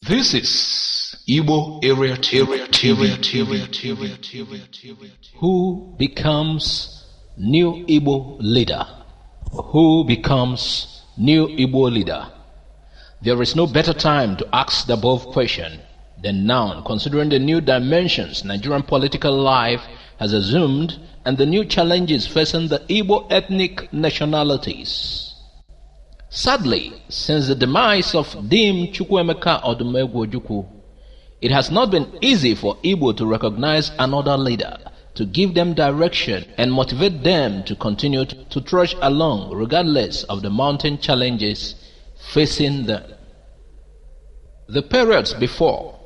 This is Igbo area Who becomes new Igbo leader? Who becomes new Igbo leader? There is no better time to ask the above question than now, considering the new dimensions Nigerian political life has assumed and the new challenges facing the Igbo ethnic nationalities. Sadly, since the demise of Dim Chukwuemeka Odumegwu Ojukwu, it has not been easy for Igbo to recognize another leader, to give them direction and motivate them to continue to trudge along regardless of the mounting challenges facing them. The periods before,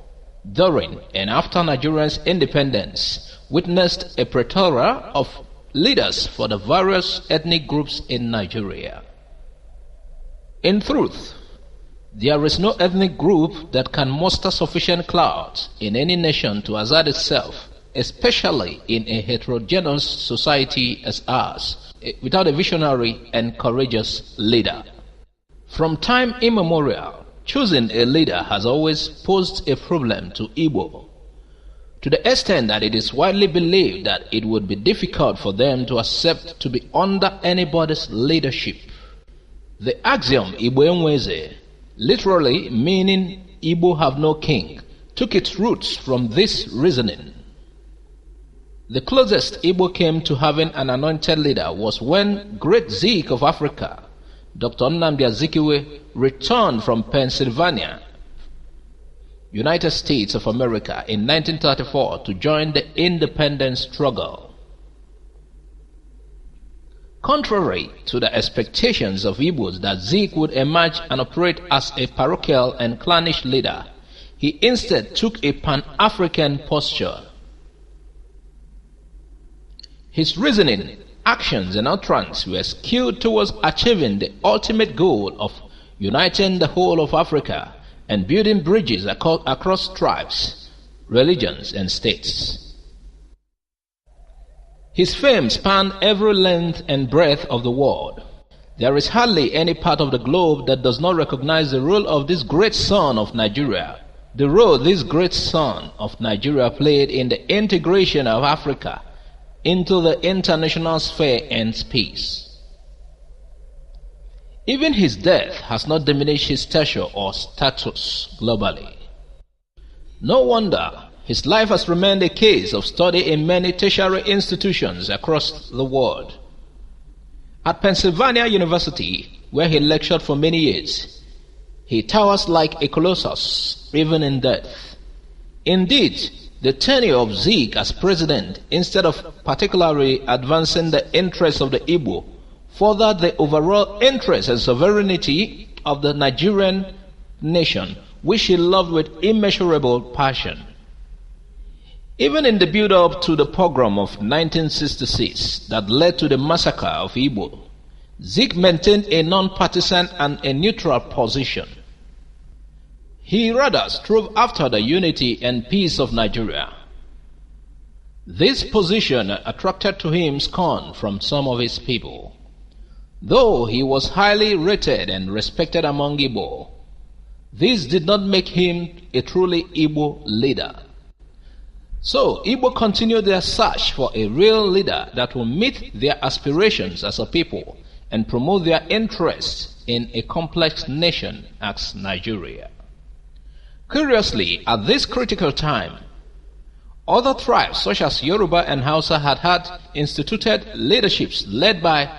during, and after Nigeria's independence witnessed a plethora of leaders for the various ethnic groups in Nigeria. In truth, there is no ethnic group that can muster sufficient clout in any nation to assert itself, especially in a heterogeneous society as ours, without a visionary and courageous leader. From time immemorial, choosing a leader has always posed a problem to Igbo, to the extent that it is widely believed that it would be difficult for them to accept to be under anybody's leadership. The axiom Igbo enweze, literally meaning Igbo have no king, took its roots from this reasoning. The closest Igbo came to having an anointed leader was when great Zeke of Africa, Dr. Nnamdi Azikiwe, returned from Pennsylvania, United States of America in 1934 to join the independence struggle. Contrary to the expectations of Igbos that Zeke would emerge and operate as a parochial and clannish leader, he instead took a Pan-African posture. His reasoning, actions, and utterance were skewed towards achieving the ultimate goal of uniting the whole of Africa and building bridges across tribes, religions, and states. His fame spanned every length and breadth of the world. There is hardly any part of the globe that does not recognize the role of this great son of Nigeria, the role this great son of Nigeria played in the integration of Africa into the international sphere and space. Even his death has not diminished his stature or status globally. No wonder his life has remained a case of study in many tertiary institutions across the world. At Pennsylvania University, where he lectured for many years, he towers like a colossus, even in death. Indeed, the tenure of Zeke as president, instead of particularly advancing the interests of the Igbo, furthered the overall interest and sovereignty of the Nigerian nation, which he loved with immeasurable passion. Even in the build-up to the pogrom of 1966 that led to the massacre of Igbo, Zeke maintained a non-partisan and a neutral position. He rather strove after the unity and peace of Nigeria. This position attracted to him scorn from some of his people. Though he was highly rated and respected among Igbo, this did not make him a truly Igbo leader. So, Igbo continued their search for a real leader that will meet their aspirations as a people and promote their interests in a complex nation as Nigeria. Curiously, at this critical time, other tribes such as Yoruba and Hausa had instituted leaderships led by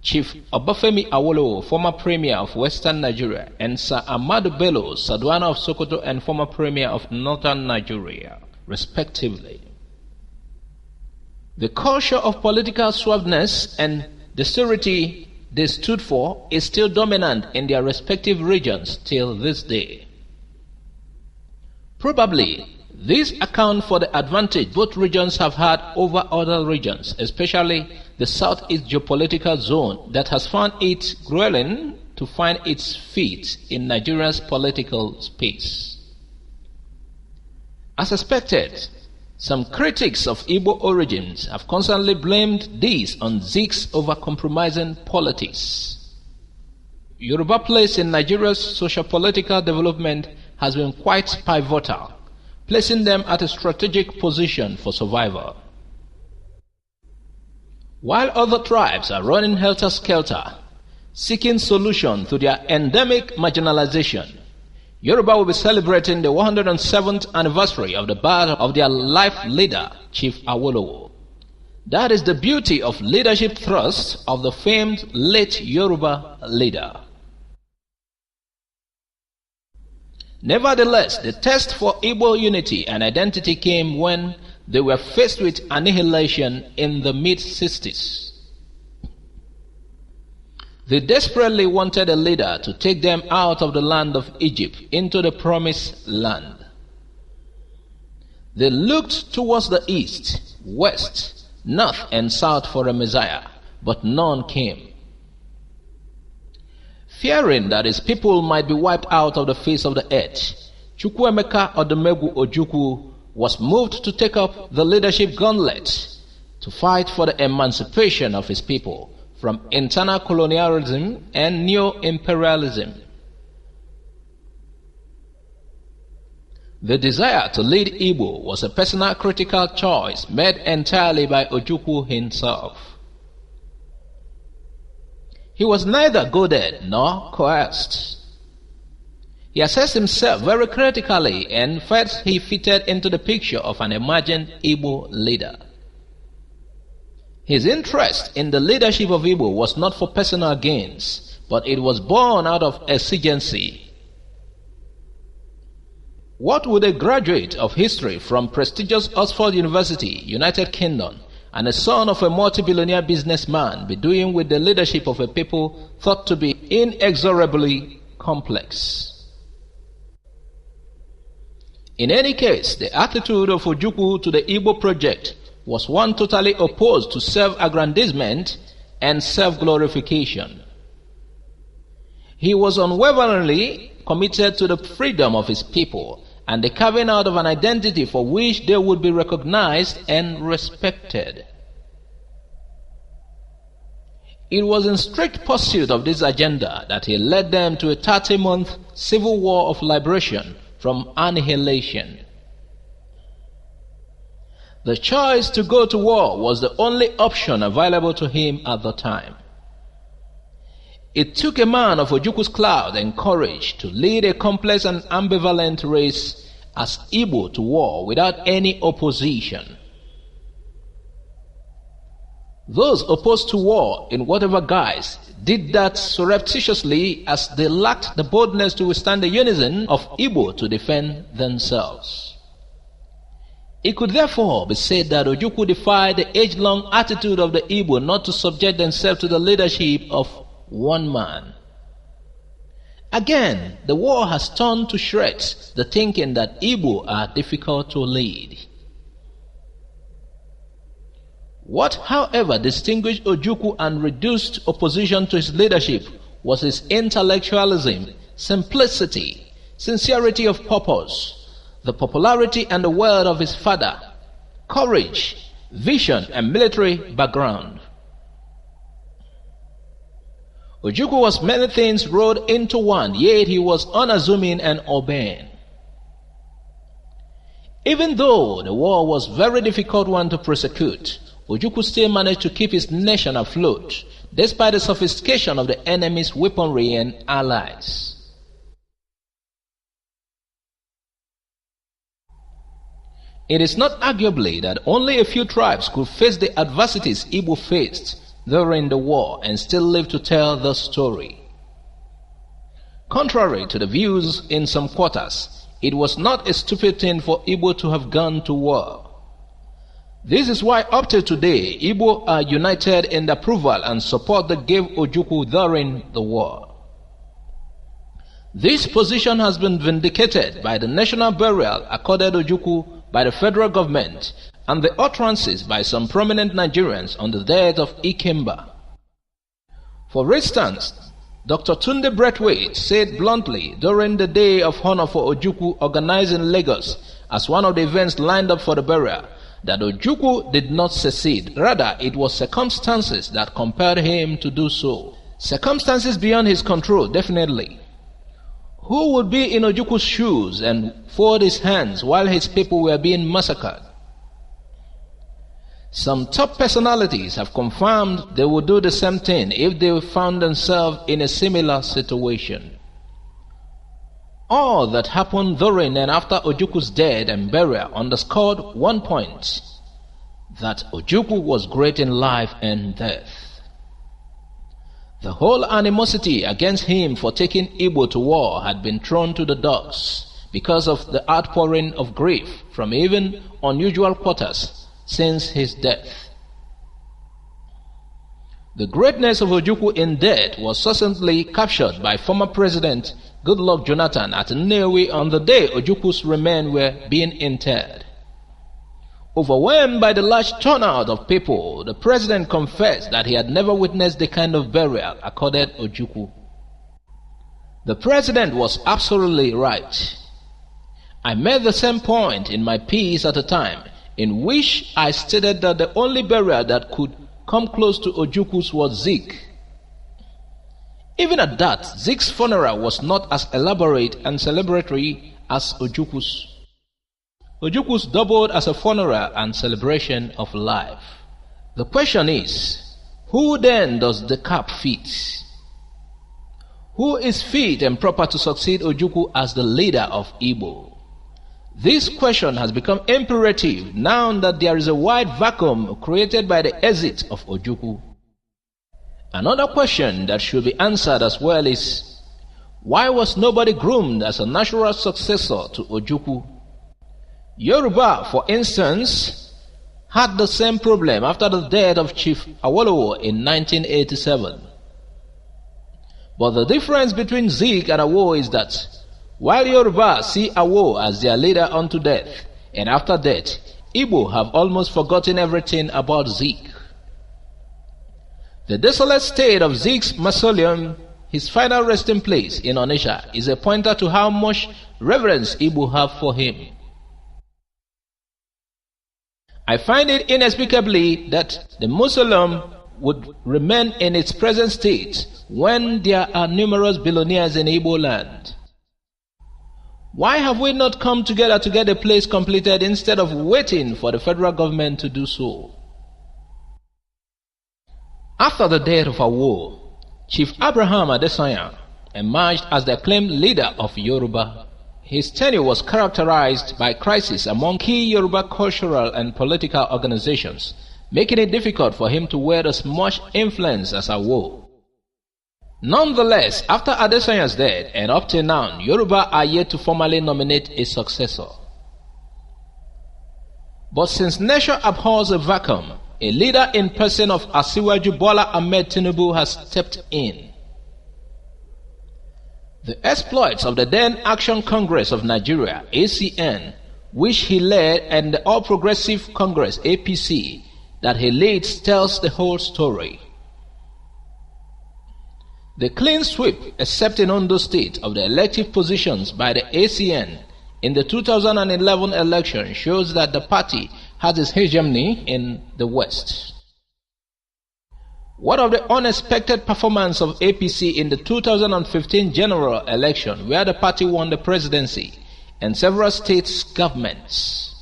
Chief Obafemi Awolowo, former Premier of Western Nigeria, and Sir Ahmadu Bello, Sardauna of Sokoto and former Premier of Northern Nigeria, respectively. The culture of political suaveness and dexterity they stood for is still dominant in their respective regions till this day. Probably, this accounts for the advantage both regions have had over other regions, especially the Southeast geopolitical zone that has found it grueling to find its feet in Nigeria's political space. As expected, some critics of Igbo origins have constantly blamed this on Zeke's over-compromising politics. Yoruba place in Nigeria's socio-political development has been quite pivotal, placing them at a strategic position for survival. While other tribes are running helter-skelter, seeking solution to their endemic marginalization, Yoruba will be celebrating the 107th anniversary of the birth of their life leader, Chief Awolowo. That is the beauty of leadership thrust of the famed late Yoruba leader. Nevertheless, the test for Igbo unity and identity came when they were faced with annihilation in the mid-60s. They desperately wanted a leader to take them out of the land of Egypt into the promised land. They looked towards the east, west, north and south for a Messiah, but none came. Fearing that his people might be wiped out of the face of the earth, Chukwuemeka Odumegwu Ojukwu was moved to take up the leadership gauntlet to fight for the emancipation of his people from internal colonialism and neo-imperialism. The desire to lead Igbo was a personal critical choice made entirely by Ojukwu himself. He was neither goaded nor coerced. He assessed himself very critically and felt he fitted into the picture of an emerging Igbo leader. His interest in the leadership of Igbo was not for personal gains, but it was born out of exigency. What would a graduate of history from prestigious Oxford University, United Kingdom, and a son of a multi-billionaire businessman be doing with the leadership of a people thought to be inexorably complex? In any case, the attitude of Ojukwu to the Igbo project was one totally opposed to self-aggrandizement and self-glorification. He was unwaveringly committed to the freedom of his people and the carving out of an identity for which they would be recognized and respected. It was in strict pursuit of this agenda that he led them to a 30-month civil war of liberation from annihilation. The choice to go to war was the only option available to him at the time. It took a man of Ojukwu's clout and courage to lead a complex and ambivalent race as Igbo to war without any opposition. Those opposed to war in whatever guise did that surreptitiously as they lacked the boldness to withstand the unison of Igbo to defend themselves. It could therefore be said that Ojukwu defied the age-long attitude of the Igbo not to subject themselves to the leadership of one man. Again, the war has torn to shreds the thinking that Igbo are difficult to lead. What, however, distinguished Ojukwu and reduced opposition to his leadership was his intellectualism, simplicity, sincerity of purpose, the popularity and the word of his father, courage, vision, and military background. Ojukwu was many things rolled into one, yet he was unassuming and urbane. Even though the war was a very difficult one to prosecute, Ojukwu still managed to keep his nation afloat, despite the sophistication of the enemy's weaponry and allies. It is not arguably that only a few tribes could face the adversities Igbo faced during the war and still live to tell the story. Contrary to the views in some quarters, it was not a stupid thing for Igbo to have gone to war. This is why up to today, Igbo are united in the approval and support they gave Ojukwu during the war. This position has been vindicated by the national burial accorded Ojukwu by the federal government and the utterances by some prominent Nigerians on the death of Ikemba. For instance, Dr. Tunde Braithwaite said bluntly during the Day of Honor for Ojukwu organized in Lagos as one of the events lined up for the burial that Ojukwu did not secede. Rather, it was circumstances that compelled him to do so. Circumstances beyond his control, definitely. Who would be in Ojukwu's shoes and fold his hands while his people were being massacred? Some top personalities have confirmed they would do the same thing if they found themselves in a similar situation. All that happened during and after Ojukwu's death and burial underscored one point, that Ojukwu was great in life and death. The whole animosity against him for taking Igbo to war had been thrown to the dogs because of the outpouring of grief from even unusual quarters since his death. The greatness of Ojukwu in death was succinctly captured by former President Goodluck Jonathan at Nnewi on the day Ojukwu's remains were being interred. Overwhelmed by the large turnout of people, the president confessed that he had never witnessed the kind of burial accorded Ojukwu. The president was absolutely right. I made the same point in my piece at the time, in which I stated that the only burial that could come close to Ojukwu's was Zik. Even at that, Zik's funeral was not as elaborate and celebratory as Ojukwu's. Ojukwu's doubled as a funeral and celebration of life. The question is, who then does the cap fit? Who is fit and proper to succeed Ojukwu as the leader of Igbo? This question has become imperative now that there is a wide vacuum created by the exit of Ojukwu. Another question that should be answered as well is, why was nobody groomed as a natural successor to Ojukwu? Yoruba, for instance, had the same problem after the death of Chief Awolowo in 1987. But the difference between Zik and Awo is that while Yoruba see Awo as their leader unto death, and after death, Igbo have almost forgotten everything about Zik. The desolate state of Zik's mausoleum, his final resting place in Onitsha, is a pointer to how much reverence Igbo have for him. I find it inexplicably that the mausoleum would remain in its present state when there are numerous billionaires in Igbo land. Why have we not come together to get the place completed instead of waiting for the federal government to do so? After the death of Awo, Chief Abraham Adesanya emerged as the acclaimed leader of Yoruba. His tenure was characterized by crisis among key Yoruba cultural and political organizations, making it difficult for him to wield as much influence as Awo. Nonetheless, after Adesanya's death and up till now, Yoruba are yet to formally nominate a successor. But since nature abhors a vacuum, a leader in person of Asiwaju Bola Ahmed Tinubu has stepped in. The exploits of the then Action Congress of Nigeria, ACN, which he led, and the All Progressive Congress, APC, that he leads tells the whole story. The clean sweep, except in Ondo State, of the elective positions by the ACN in the 2011 election shows that the party has its hegemony in the West. What of the unexpected performance of APC in the 2015 general election, where the party won the presidency and several states' governments?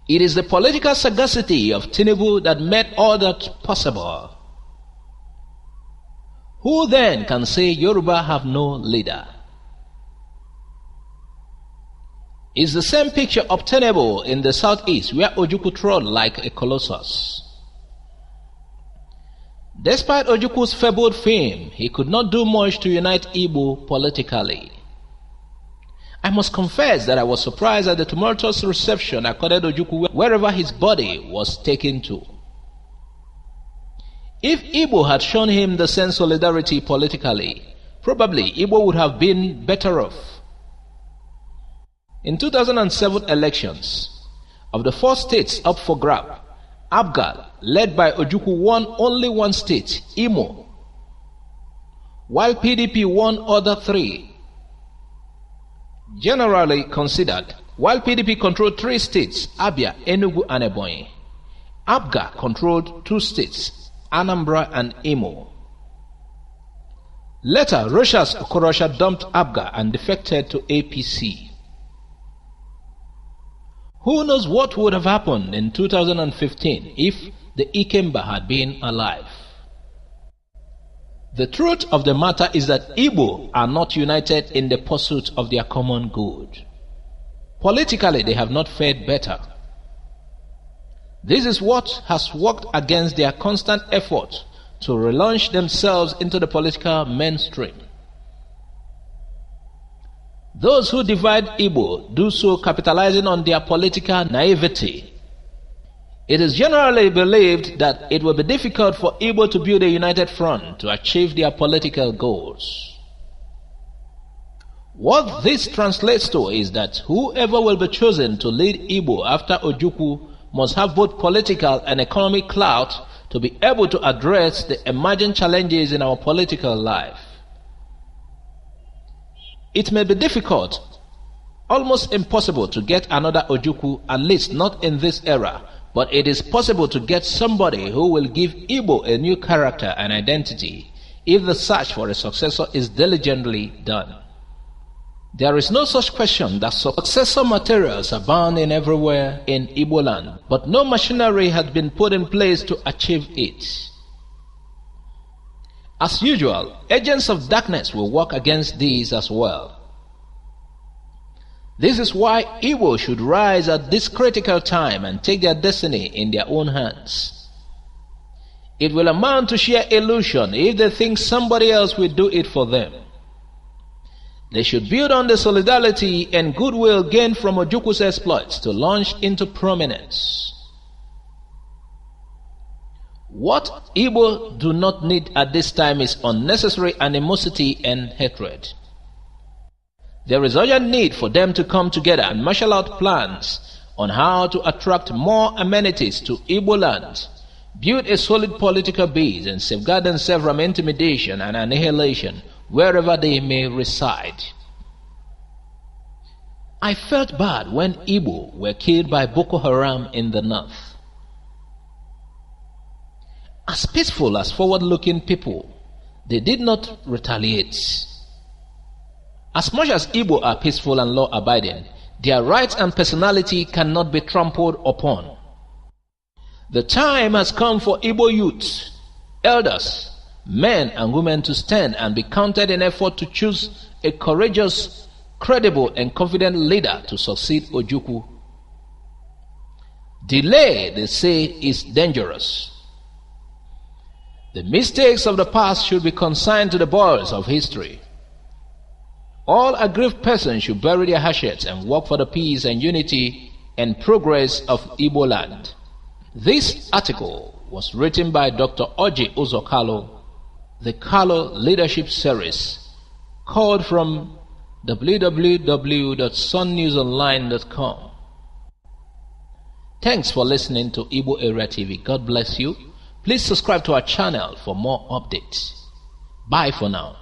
It is the political sagacity of Tinubu that made all that possible. Who then can say Yoruba have no leader? Is the same picture obtainable in the southeast, where Ojukwu trod like a colossus? Despite Ojukwu's fabled fame, he could not do much to unite Igbo politically. I must confess that I was surprised at the tumultuous reception accorded Ojukwu wherever his body was taken to. If Igbo had shown him the same solidarity politically, probably Igbo would have been better off. In 2007 elections, of the 4 states up for grab, Abga, led by Ojukwu, won only 1 state, Imo, while PDP won other 3. Generally considered, while PDP controlled 3 states, Abia, Enugu and Ebonyi, Abga controlled 2 states, Anambra and Imo. Later, Rochas Okorosha dumped Abga and defected to APC. Who knows what would have happened in 2015 if the Ikemba had been alive? The truth of the matter is that Igbo are not united in the pursuit of their common good. Politically, they have not fared better. This is what has worked against their constant effort to relaunch themselves into the political mainstream. Those who divide Igbo do so capitalizing on their political naivety. It is generally believed that it will be difficult for Igbo to build a united front to achieve their political goals. What this translates to is that whoever will be chosen to lead Igbo after Ojukwu must have both political and economic clout to be able to address the emerging challenges in our political life. It may be difficult, almost impossible to get another Ojukwu, at least not in this era, but it is possible to get somebody who will give Igbo a new character and identity if the search for a successor is diligently done. There is no such question that successor materials abound in everywhere in Igbo land, but no machinery has been put in place to achieve it. As usual, agents of darkness will work against these as well. This is why Igbo should rise at this critical time and take their destiny in their own hands. It will amount to sheer illusion if they think somebody else will do it for them. They should build on the solidarity and goodwill gained from Ojukwu's exploits to launch into prominence. What Igbo do not need at this time is unnecessary animosity and hatred. There is urgent need for them to come together and marshal out plans on how to attract more amenities to Igbo land, build a solid political base, and safeguard themselves from intimidation and annihilation wherever they may reside. I felt bad when Igbo were killed by Boko Haram in the north. As peaceful as forward-looking people, they did not retaliate. As much as Igbo are peaceful and law-abiding, their rights and personality cannot be trampled upon. The time has come for Igbo youth, elders, men and women to stand and be counted in effort to choose a courageous, credible and confident leader to succeed Ojukwu. Delay, they say, is dangerous. The mistakes of the past should be consigned to the bowls of history. All aggrieved persons should bury their hatchets and work for the peace and unity and progress of Igbo land. This article was written by Dr. Oji Uzokalo, the Kalo Leadership Series, called from www.sunnewsonline.com. Thanks for listening to Igbo Area TV. God bless you. Please subscribe to our channel for more updates. Bye for now.